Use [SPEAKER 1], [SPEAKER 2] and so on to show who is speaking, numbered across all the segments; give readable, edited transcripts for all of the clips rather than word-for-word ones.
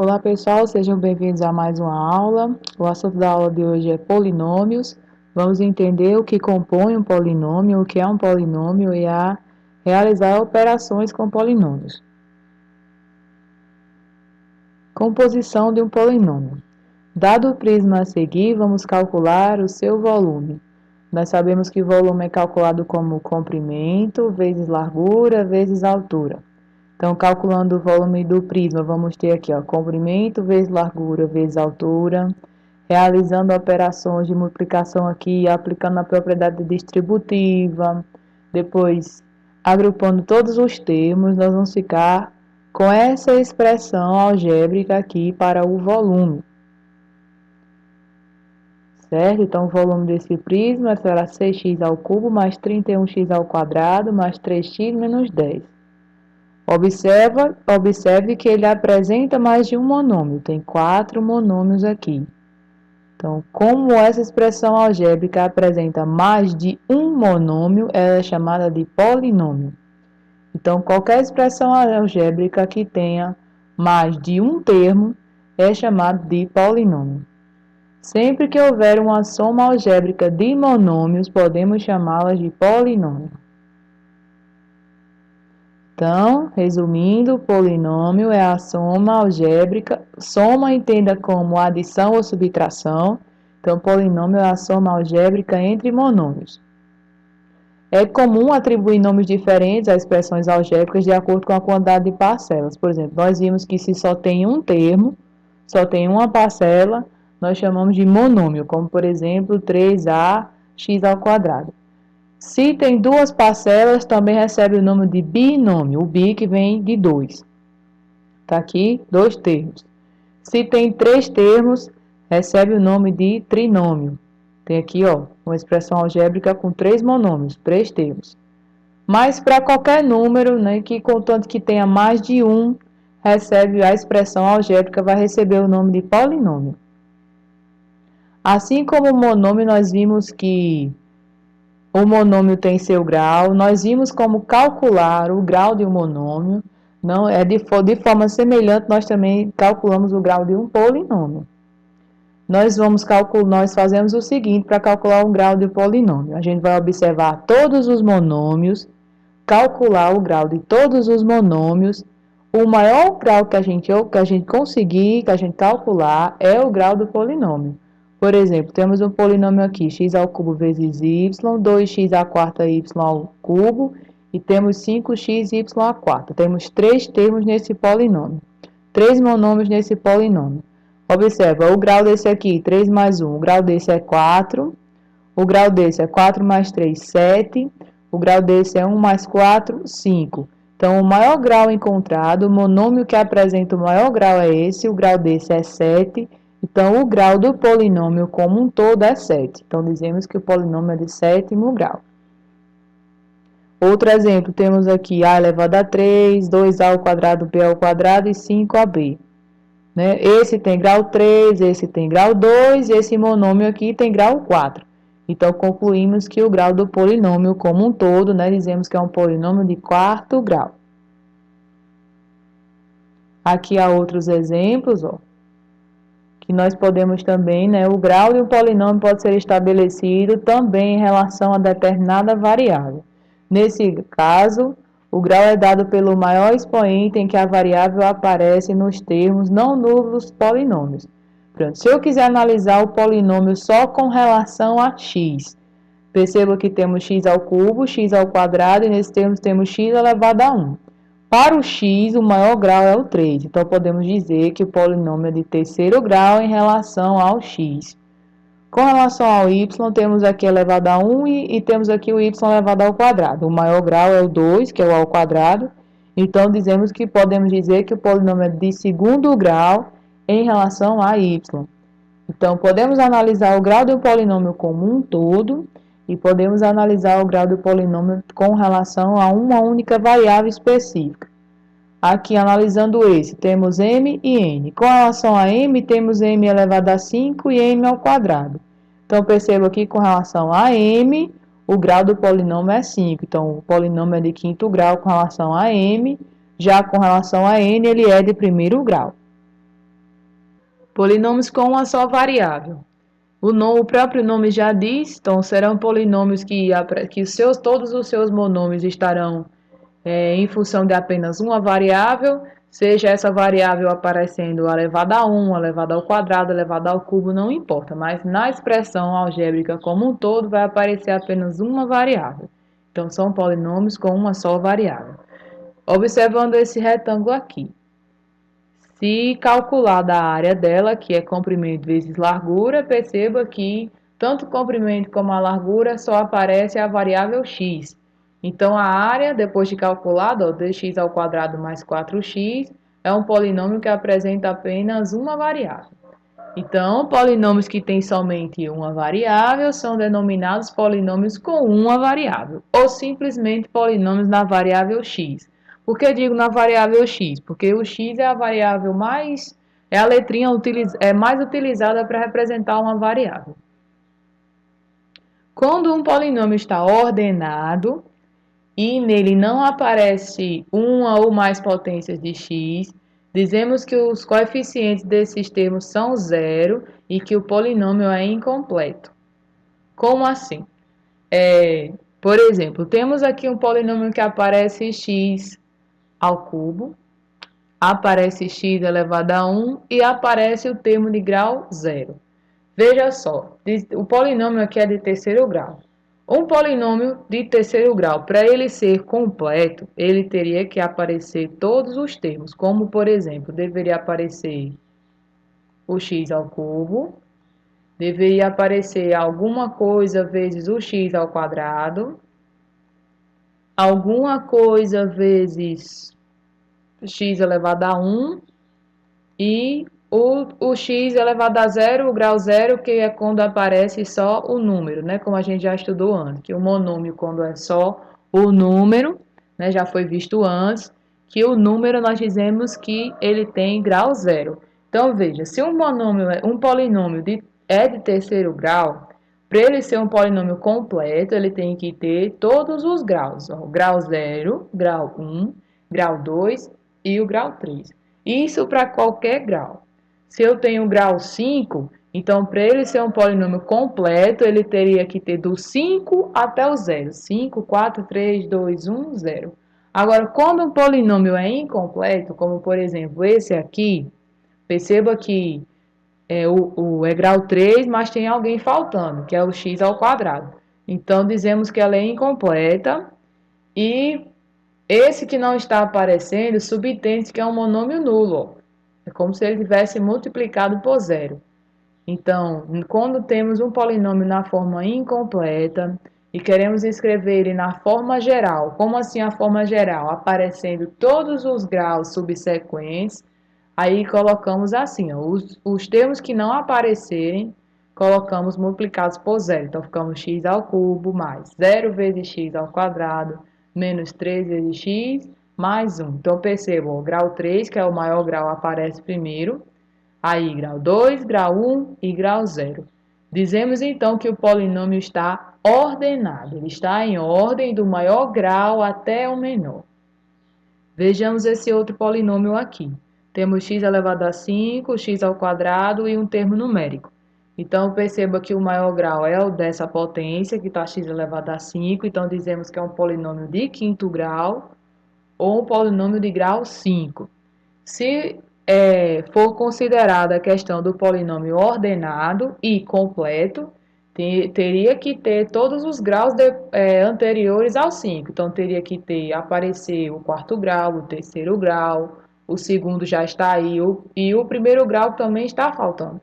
[SPEAKER 1] Olá pessoal, sejam bem-vindos a mais uma aula. O assunto da aula de hoje é polinômios. Vamos entender o que compõe um polinômio, o que é um polinômio e a realizar operações com polinômios. Composição de um polinômio. Dado o prisma a seguir, vamos calcular o seu volume. Nós sabemos que volume é calculado como comprimento vezes largura vezes altura. Então, calculando o volume do prisma, vamos ter aqui, ó, comprimento vezes largura vezes altura, realizando operações de multiplicação aqui, aplicando a propriedade distributiva, depois agrupando todos os termos, nós vamos ficar com essa expressão algébrica aqui para o volume. Certo? Então, o volume desse prisma será 6x ao cubo mais 31x ao quadrado mais 3x menos 10. Observe que ele apresenta mais de um monômio, tem 4 monômios aqui. Então, como essa expressão algébrica apresenta mais de um monômio, ela é chamada de polinômio. Então, qualquer expressão algébrica que tenha mais de um termo é chamada de polinômio. Sempre que houver uma soma algébrica de monômios, podemos chamá-las de polinômio. Então, resumindo, polinômio é a soma algébrica. Soma entenda como adição ou subtração. Então, polinômio é a soma algébrica entre monômios. É comum atribuir nomes diferentes a expressões algébricas de acordo com a quantidade de parcelas. Por exemplo, nós vimos que se só tem um termo, só tem uma parcela, nós chamamos de monômio, como por exemplo 3ax ao quadrado. Se tem duas parcelas, também recebe o nome de binômio, o bi que vem de 2. Está aqui, 2 termos. Se tem 3 termos, recebe o nome de trinômio. Tem aqui, ó, uma expressão algébrica com 3 monômios, 3 termos. Mas para qualquer número, né, que contanto que tenha mais de um, recebe a expressão algébrica, vai receber o nome de polinômio. Assim como o monômio, nós vimos que o monômio tem seu grau. Nós vimos como calcular o grau de um monômio. Não é de forma semelhante, nós também calculamos o grau de um polinômio. Nós fazemos o seguinte para calcular o grau de um polinômio. A gente vai observar todos os monômios, calcular o grau de todos os monômios. O maior grau que a gente conseguir, que a gente calcular, é o grau do polinômio. Por exemplo, temos um polinômio aqui, x ao cubo vezes y, 2x à quarta y ao cubo, e temos 5x y à quarta. Temos 3 termos nesse polinômio, 3 monômios nesse polinômio. Observa, o grau desse aqui, 3 mais 1, o grau desse é 4, o grau desse é 4 mais 3, 7, o grau desse é 1 mais 4, 5. Então, o maior grau encontrado, o monômio que apresenta o maior grau é esse, o grau desse é 7, então, o grau do polinômio como um todo é 7. Então, dizemos que o polinômio é de 7º grau. Outro exemplo, temos aqui a elevado a 3, 2a ao quadrado, b ao quadrado e 5ab. Né? Esse tem grau 3, esse tem grau 2, esse monômio aqui tem grau 4. Então, concluímos que o grau do polinômio como um todo, né, dizemos que é um polinômio de 4º grau. Aqui há outros exemplos, ó. Que nós podemos também, né, o grau de um polinômio pode ser estabelecido também em relação a determinada variável. Nesse caso, o grau é dado pelo maior expoente em que a variável aparece nos termos não nulos dos polinômios. Pronto, se eu quiser analisar o polinômio só com relação a x, perceba que temos x ao cubo, x ao quadrado, e nesse termo temos x elevado a 1. Para o x, o maior grau é o 3, então podemos dizer que o polinômio é de 3º grau em relação ao x. Com relação ao y, temos aqui elevado a 1 e temos aqui o y elevado ao quadrado. O maior grau é o 2, que é o ao quadrado, então podemos dizer que o polinômio é de 2º grau em relação a y. Então, podemos analisar o grau do polinômio como um todo e podemos analisar o grau do polinômio com relação a uma única variável específica. Aqui, analisando esse, temos m e n. Com relação a m, temos m elevado a 5 e m ao quadrado. Então, perceba aqui, com relação a m, o grau do polinômio é 5. Então, o polinômio é de 5º grau com relação a m. Já com relação a n, ele é de 1º grau. Polinômios com uma só variável. O próprio nome já diz, então serão polinômios que todos os seus monômios estarão em função de apenas uma variável, seja essa variável aparecendo elevada a 1, elevada ao quadrado, elevada ao cubo, não importa, mas na expressão algébrica como um todo vai aparecer apenas uma variável. Então são polinômios com uma só variável. Observando esse retângulo aqui. Se calculada a área dela, que é comprimento vezes largura, perceba que tanto o comprimento como a largura só aparece a variável x. Então, a área, depois de calculada, dx ao quadrado mais 4x, é um polinômio que apresenta apenas uma variável. Então, polinômios que têm somente uma variável são denominados polinômios com uma variável, ou simplesmente polinômios na variável x. Por que digo na variável x? Porque o x é a variável é a letrinha mais utilizada para representar uma variável. Quando um polinômio está ordenado e nele não aparece uma ou mais potências de x, dizemos que os coeficientes desses termos são zero e que o polinômio é incompleto. Como assim? Por exemplo, temos aqui um polinômio que aparece x ao cubo, aparece x elevado a 1 e aparece o termo de grau zero. Veja só, o polinômio aqui é de terceiro grau. Um polinômio de terceiro grau, para ele ser completo, ele teria que aparecer todos os termos, como, por exemplo, deveria aparecer o x ao cubo, deveria aparecer alguma coisa vezes o x ao quadrado, alguma coisa vezes x elevado a 1 e o x elevado a zero, o grau zero, que é quando aparece só o número, né? Como a gente já estudou antes, que o monômio, quando é só o número, né? Já foi visto antes, que o número nós dizemos que ele tem grau zero. Então, veja, se um polinômio é de terceiro grau, para ele ser um polinômio completo, ele tem que ter todos os graus, ó, grau 0, grau 1, grau 2 e o grau 3. Isso para qualquer grau. Se eu tenho grau 5, então para ele ser um polinômio completo, ele teria que ter do 5 até o zero. 5, 4, 3, 2, 1, 0. Agora, quando um polinômio é incompleto, como por exemplo esse aqui, perceba que é grau 3, mas tem alguém faltando, que é o x ao quadrado. Então, dizemos que ela é incompleta e esse que não está aparecendo subentende que é um monômio nulo. Ó. É como se ele tivesse multiplicado por zero. Então, quando temos um polinômio na forma incompleta e queremos escrever ele na forma geral, como assim a forma geral? Aparecendo todos os graus subsequentes, aí colocamos assim, ó, os termos que não aparecerem, colocamos multiplicados por zero. Então, ficamos x ao cubo mais 0 vezes x ao quadrado, menos 3 vezes x, mais 1. Então, percebam, o grau 3, que é o maior grau, aparece primeiro. Aí, grau 2, grau 1 e grau 0. Dizemos, então, que o polinômio está ordenado. Ele está em ordem do maior grau até o menor. Vejamos esse outro polinômio aqui. Temos x elevado a 5, x ao quadrado e um termo numérico. Então, perceba que o maior grau é o dessa potência, que está x elevado a 5. Então, dizemos que é um polinômio de quinto grau ou um polinômio de grau 5. Se for considerada a questão do polinômio ordenado e completo, teria que ter todos os graus anteriores ao 5. Então, teria que aparecer o quarto grau, o terceiro grau, o segundo já está aí, e o primeiro grau também está faltando.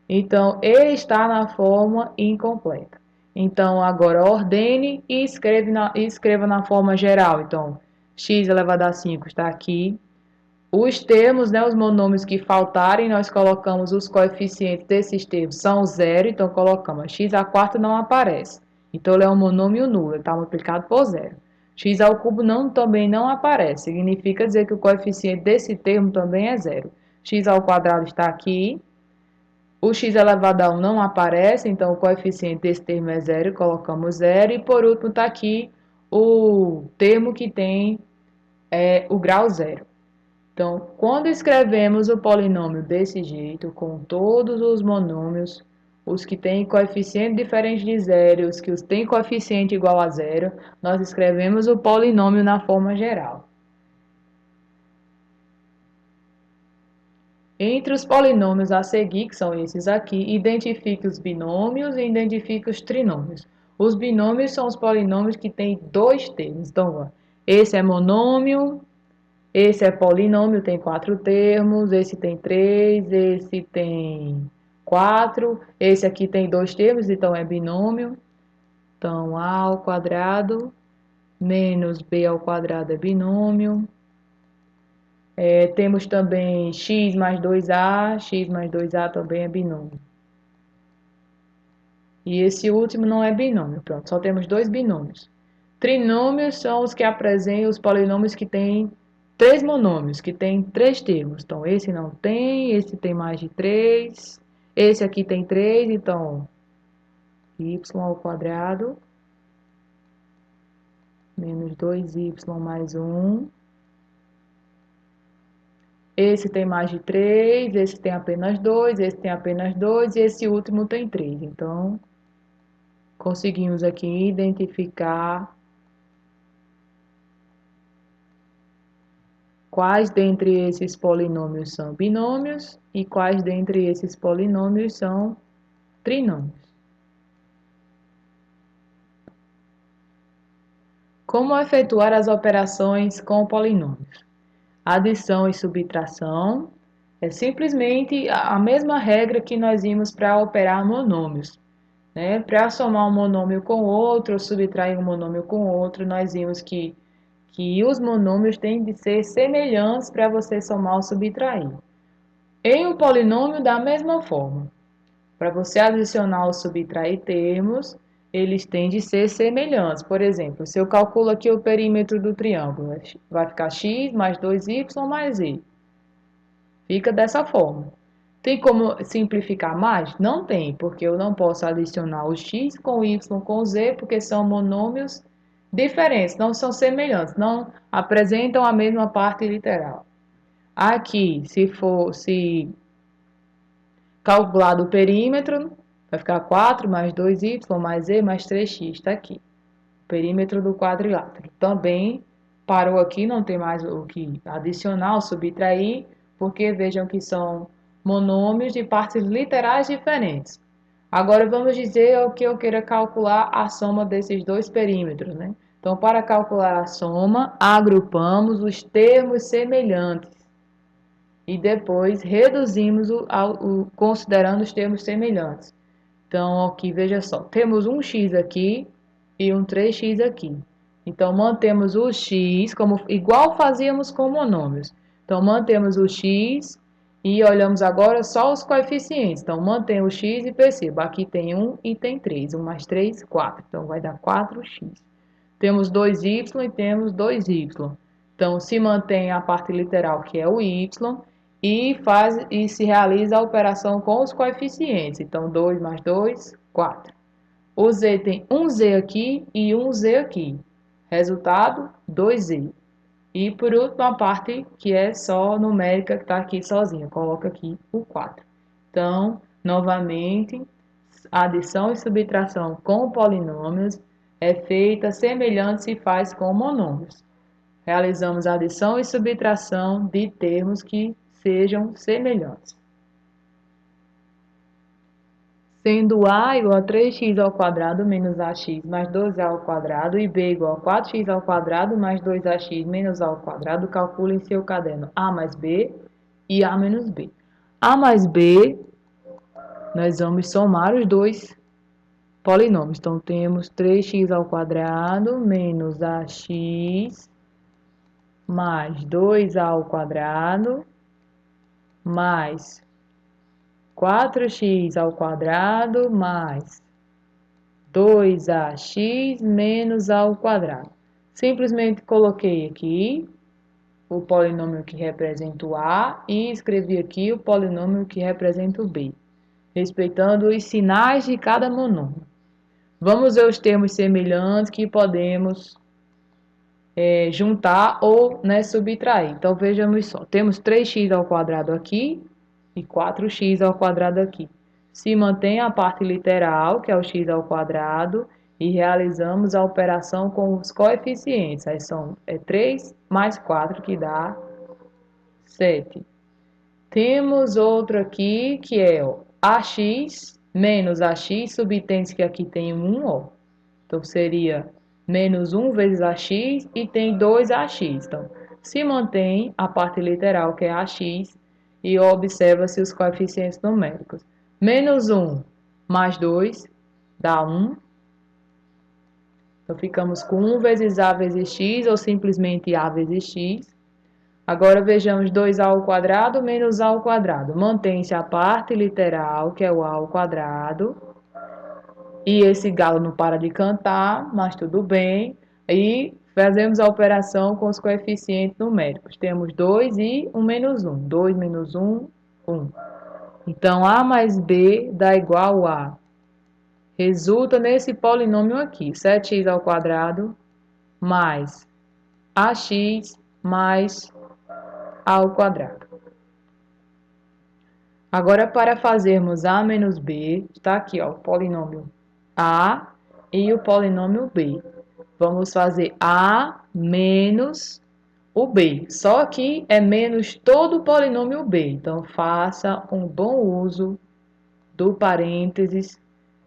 [SPEAKER 1] Então, ele está na forma incompleta. Então, agora ordene e escreva na forma geral. Então, x elevado a 5 está aqui. Os termos, né, os monômios que faltarem, nós colocamos os coeficientes desses termos, são zero, então colocamos x à quarta não aparece. Então, ele é um monômio nulo, ele está multiplicado por zero. X ao cubo também não aparece, significa dizer que o coeficiente desse termo também é zero. X ao quadrado está aqui, o x elevado a 1 não aparece, então o coeficiente desse termo é zero, colocamos zero. E por último está aqui o termo que tem o grau zero. Então, quando escrevemos o polinômio desse jeito, com todos os monômios, os que têm coeficiente diferente de zero, os que têm coeficiente igual a zero, nós escrevemos o polinômio na forma geral. Entre os polinômios a seguir, que são esses aqui, identifique os binômios e identifique os trinômios. Os binômios são os polinômios que têm dois termos. Então, esse é monômio, esse é polinômio, tem 4 termos, esse tem 3, esse tem 4, esse aqui tem 2 termos, então é binômio. Então, a ao quadrado menos b ao quadrado é binômio. Temos também x mais 2a também é binômio. E esse último não é binômio, pronto, só temos dois binômios. Trinômios são os que apresentam os polinômios que têm três monômios, que têm três termos. Então, esse não tem, esse tem mais de 3, esse aqui tem 3, então, y ao quadrado menos 2y mais 1. Esse tem mais de 3, esse tem apenas 2, esse tem apenas 2 e esse último tem 3. Então, conseguimos aqui identificar quais dentre esses polinômios são binômios e quais dentre esses polinômios são trinômios. Como efetuar as operações com polinômios? Adição e subtração é simplesmente a mesma regra que nós vimos para operar monômios. Para somar um monômio com outro, ou subtrair um monômio com outro, nós vimos que os monômios têm de ser semelhantes para você somar ou subtrair. Em um polinômio, da mesma forma. Para você adicionar ou subtrair termos, eles têm de ser semelhantes. Por exemplo, se eu calculo aqui o perímetro do triângulo, vai ficar x mais 2y mais z. Fica dessa forma. Tem como simplificar mais? Não tem, porque eu não posso adicionar o x com o y com o z, porque são monômios diferentes, não são semelhantes, não apresentam a mesma parte literal. Aqui, se calculado o perímetro, vai ficar 4 mais 2y mais z mais 3x, está aqui. O perímetro do quadrilátero. Também parou aqui, não tem mais o que adicionar ou subtrair, porque vejam que são monômios de partes literais diferentes. Agora vamos dizer o que eu queira calcular a soma desses dois perímetros, né? Então, para calcular a soma, agrupamos os termos semelhantes e depois reduzimos considerando os termos semelhantes. Então, aqui, veja só, temos um x aqui e um 3x aqui. Então, mantemos o x, igual fazíamos com monômios. Então, mantemos o x e olhamos agora só os coeficientes. Então, mantém o x e perceba, aqui tem 1 e tem 3. 1 mais 3, 4. Então, vai dar 4x. Temos 2y e temos 2y. Então, se mantém a parte literal, que é o y, e se realiza a operação com os coeficientes. Então, 2 mais 2, 4. O z tem um z aqui e um z aqui. Resultado, 2z. E por último, a parte que é só numérica, que está aqui sozinha. Coloca aqui o 4. Então, novamente, adição e subtração com polinômios é feita semelhante se faz com monômios. Realizamos adição e subtração de termos que sejam semelhantes. Sendo a igual a 3x ao quadrado menos ax mais 2a ao quadrado e b igual a 4x ao quadrado mais 2ax menos a ao quadrado, calcule em seu caderno a mais b e a menos b. A mais b, nós vamos somar os dois polinômios. Então, temos 3x ao quadrado menos ax mais 2a ao quadrado mais 4x ao quadrado mais 2ax menos a ao quadrado. Simplesmente coloquei aqui o polinômio que representa o a e escrevi aqui o polinômio que representa o b, respeitando os sinais de cada monômio. Vamos ver os termos semelhantes que podemos juntar ou, né, subtrair. Então, vejamos só. Temos 3x ao quadrado aqui e 4x ao quadrado aqui. Se mantém a parte literal, que é o x ao quadrado, e realizamos a operação com os coeficientes. Aí são 3 mais 4, que dá 7. Temos outro aqui, que é ó, ax menos ax, subtende que aqui tem 1, ó. Então, seria menos 1 vezes ax e tem 2ax. Então, se mantém a parte literal, que é ax, e observa-se os coeficientes numéricos. Menos 1 mais 2 dá 1. Então, ficamos com 1 vezes a vezes x, ou simplesmente a vezes x. Agora, vejamos 2a ao quadrado menos a ao quadrado. Mantém-se a parte literal, que é o a ao quadrado. E esse galo não para de cantar, mas tudo bem. E fazemos a operação com os coeficientes numéricos. Temos 2 e 1 menos 1. 2 menos 1, 1. Então, a mais b dá igual a... Resulta nesse polinômio aqui, 7x ao quadrado mais ax mais a ao quadrado. Agora, para fazermos a menos b, está aqui ó, o polinômio a e o polinômio b. Vamos fazer a menos o b. Só que é menos todo o polinômio b. Então, faça um bom uso do parênteses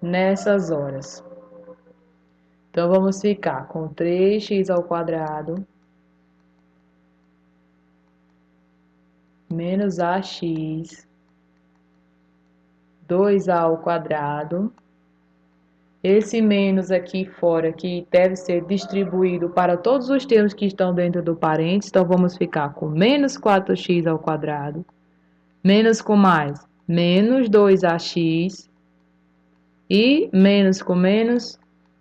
[SPEAKER 1] nessas horas. Então, vamos ficar com 3x ao quadrado menos ax, 2a ao quadrado. Esse menos aqui fora, que deve ser distribuído para todos os termos que estão dentro do parênteses. Então, vamos ficar com menos 4x ao quadrado. Menos com mais, menos 2ax. E menos com menos,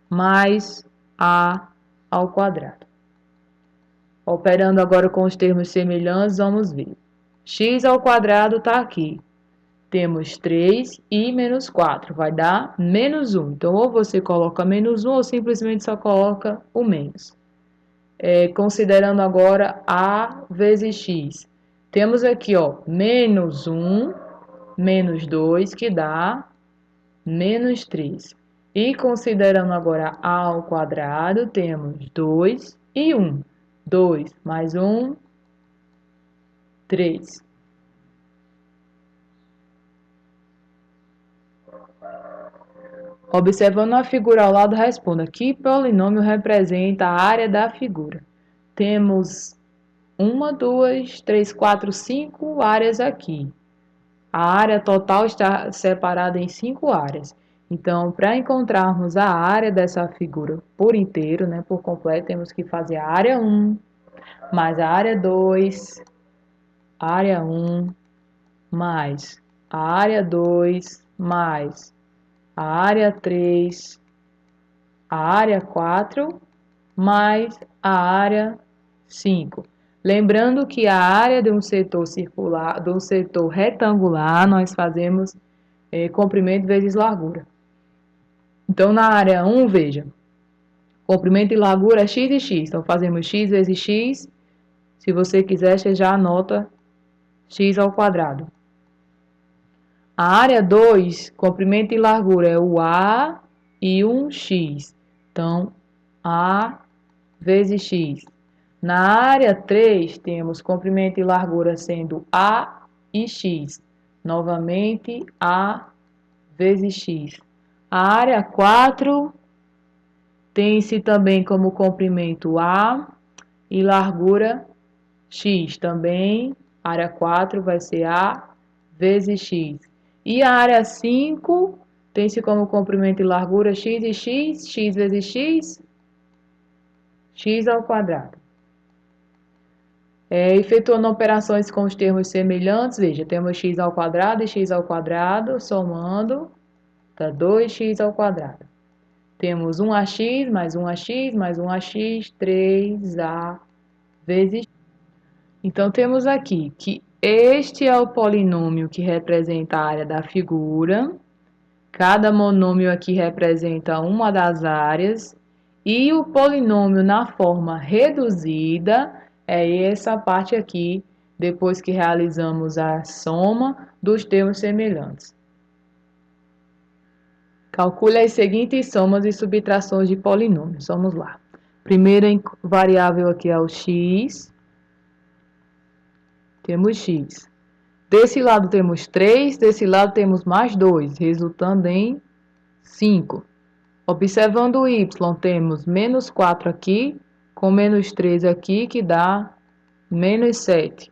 [SPEAKER 1] mais a ao quadrado. Operando agora com os termos semelhantes, vamos ver. X ao quadrado está aqui. Temos 3 e menos 4, vai dar menos 1. Então, ou você coloca menos 1 ou simplesmente só coloca o menos. Considerando agora a vezes x. Temos aqui, ó, menos 1, menos 2, que dá menos 3. E considerando agora a ao quadrado, temos 2 e 1. 2 mais 1, 3. Observando a figura ao lado, responda: que polinômio representa a área da figura? Temos 1, 2, 3, 4, 5 áreas aqui. A área total está separada em 5 áreas. Então, para encontrarmos a área dessa figura por inteiro, né, por completo, temos que fazer a área 1 mais a área 2, área 1 mais a área 2 mais a área 3, a área 4 mais a área 5. Lembrando que a área de um setor circular, de um setor retangular, nós fazemos comprimento vezes largura. Então, na área 1, veja, comprimento e largura é x e x. Então, fazemos x vezes x. Se você quiser, você já anota x ao quadrado. A área 2, comprimento e largura é o A e um x. Então, A vezes x. Na área 3, temos comprimento e largura sendo A e x. Novamente, A vezes x. A área 4 tem-se também como comprimento A e largura x. Também, área 4 vai ser A vezes x. E a área 5 tem-se como comprimento e largura x e x vezes x, x ao quadrado. Efetuando operações com os termos semelhantes, veja, temos x ao quadrado e x ao quadrado, somando, dá 2x ao quadrado. Temos 1ax mais 1ax mais 1ax, 3a vezes. Então, temos aqui que este é o polinômio que representa a área da figura. Cada monômio aqui representa uma das áreas. E o polinômio na forma reduzida é essa parte aqui, depois que realizamos a soma dos termos semelhantes. Calcule as seguintes somas e subtrações de polinômios. Vamos lá. Primeira variável aqui é o x. Temos x. Desse lado temos 3, desse lado temos mais 2, resultando em 5. Observando o y, temos menos 4 aqui, com menos 3 aqui, que dá menos 7.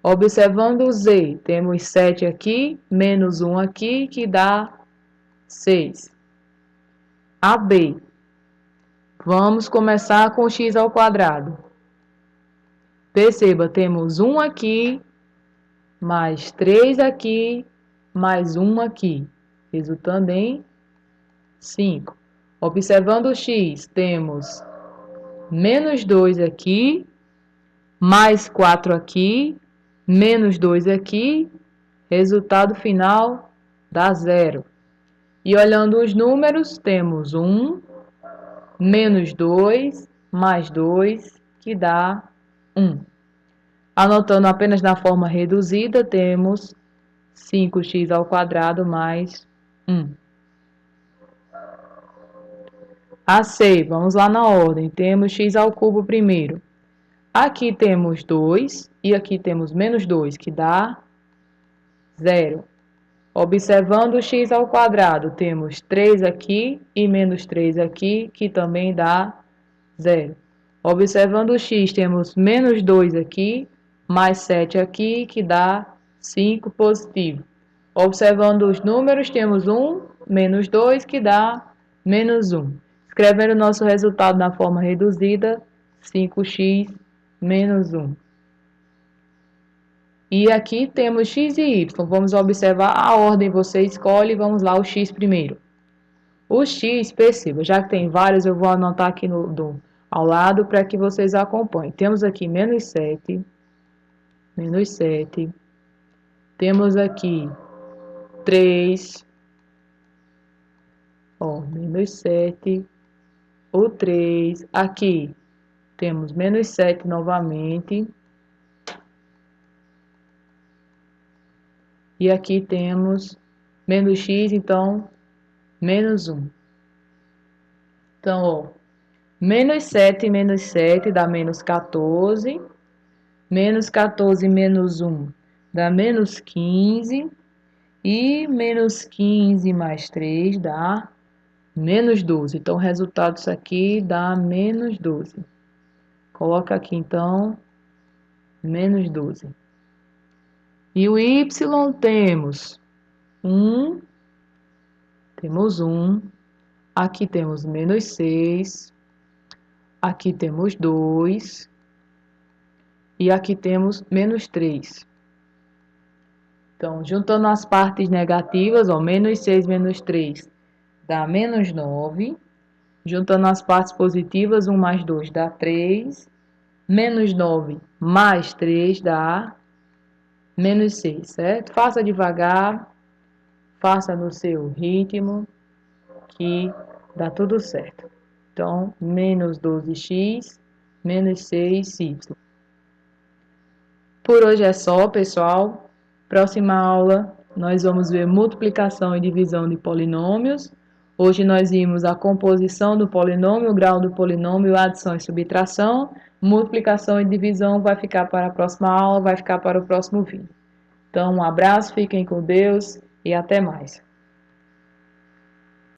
[SPEAKER 1] Observando o z, temos 7 aqui, menos 1 aqui, que dá 6. A b. Vamos começar com x ao quadrado. Perceba, temos 1 aqui, mais 3 aqui, mais 1 aqui, resultando em 5. Observando o x, temos menos 2 aqui, mais 4 aqui, menos 2 aqui, resultado final dá 0. E olhando os números, temos 1, menos 2, mais 2, que dá 1. Anotando apenas na forma reduzida, temos 5x ao quadrado mais 1. A C, vamos lá na ordem. Temos x ao cubo primeiro. Aqui temos 2 e aqui temos menos 2, que dá 0. Observando o x ao quadrado, temos 3 aqui e menos 3 aqui, que também dá 0. Observando o x, temos menos 2 aqui, mais 7 aqui, que dá 5 positivo. Observando os números, temos 1, menos 2, que dá menos 1. Escrevendo o nosso resultado na forma reduzida, 5x menos 1. E aqui temos x e y. Vamos observar a ordem, você escolhe. Vamos lá, o x primeiro. O x, perceba, já que tem vários, eu vou anotar aqui ao lado para que vocês acompanhem. Temos aqui menos 7. Temos aqui 3. Menos 7. O 3. Aqui temos menos 7 novamente. E aqui temos menos x, então, menos 1. Então, menos 7 dá menos 14. Menos 14 menos 1 dá menos 15. E menos 15 mais 3 dá menos 12. Então, o resultado disso aqui dá menos 12. Coloca aqui, então, menos 12. E o y temos 1. Temos 1. Aqui temos menos 6. Aqui temos 2. E aqui temos menos 3. Então, juntando as partes negativas, menos 6 menos 3 dá menos 9. Juntando as partes positivas, 1 mais 2 dá 3. Menos 9 mais 3 dá menos 6, certo? Faça devagar, faça no seu ritmo, que dá tudo certo. Então, menos 12x, menos 6y. Por hoje é só, pessoal. Próxima aula, nós vamos ver multiplicação e divisão de polinômios. Hoje nós vimos a composição do polinômio, o grau do polinômio, adição e subtração. Multiplicação e divisão vai ficar para a próxima aula, vai ficar para o próximo vídeo. Então, um abraço, fiquem com Deus e até mais.